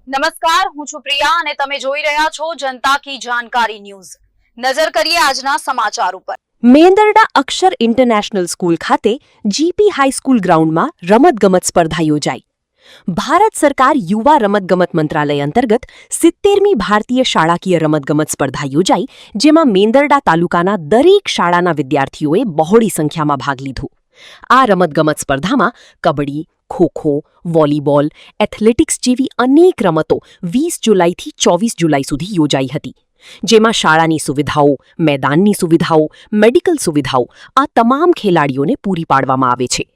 નમસ્કાર, હું છું પ્રિયા અને તમે જોઈ રહ્યા છો જનતા કી જાણકારી ન્યૂઝ। નજર કરીએ આજના સમાચાર ઉપર। મેંદરડા અક્ષર ઇન્ટરનેશનલ સ્કૂલ ખાતે જીપી હાઈસ્કૂલ ગ્રાઉન્ડમાં રમતગમત સ્પર્ધા યોજાઈ। ભારત સરકાર યુવા રમતગમત મંત્રાલય અંતર્ગત 70મી ભારતીય શાળાકીય રમતગમત સ્પર્ધા યોજાઈ, જેમાં મેંદરડા તાલુકાના દરેક શાળાના વિદ્યાર્થીઓએ બહોળી સંખ્યામાં ભાગ લીધો। આ રમતગમત સ્પર્ધામાં કબડ્ડી, ખોખો, વોલીબોલ, એથ્લેટિક્સ જેવી અનેક રમતો 20 જુલાઈથી 24 જુલાઈ સુધી યોજાઈ હતી, જેમાં શાળાની સુવિધાઓ, મેદાનની સુવિધાઓ, મેડિકલ સુવિધાઓ આ તમામ ખેલાડીઓને પૂરી પાડવામાં આવે છે।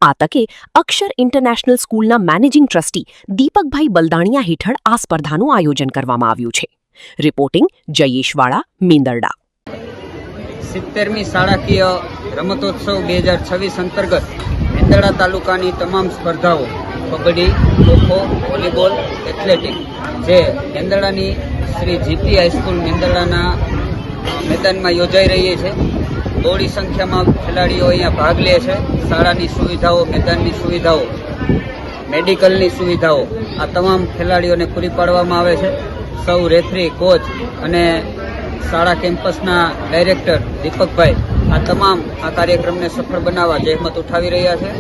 આ તકે અક્ષર ઇન્ટરનેશનલ સ્કૂલના મેનેજિંગ ટ્રસ્ટી દીપકભાઈ બલદાણિયા હેઠળ આ સ્પર્ધાનું આયોજન કરવામાં આવ્યું છે। રિપોર્ટિંગ જયેશ વાળા, મેંદરડા। 70મી શાળાકીય રમતોત્સવ 2026 અંતર્ગત મેંદરડા તાલુકાની તમામ સ્પર્ધાઓ કબડ્ડી, ખોખો, વોલીબોલ, એથ્લેટિક જે મેંદરડાની શ્રી જીપી હાઈસ્કૂલ મેંદરડાના મેદાનમાં યોજાઈ રહી છે। બહોળી સંખ્યામાં ખેલાડીઓ અહીંયા ભાગ લે છે। શાળાની સુવિધાઓ, મેદાનની સુવિધાઓ, મેડિકલની સુવિધાઓ આ તમામ ખેલાડીઓને પૂરી પાડવામાં આવે છે। સૌ રેફરી, કોચ અને શાળા કેમ્પસના ડાયરેક્ટર દીપકભાઈ આ તમામ આ કાર્યક્રમને સફળ બનાવવા જહેમત ઉઠાવી રહ્યા છે।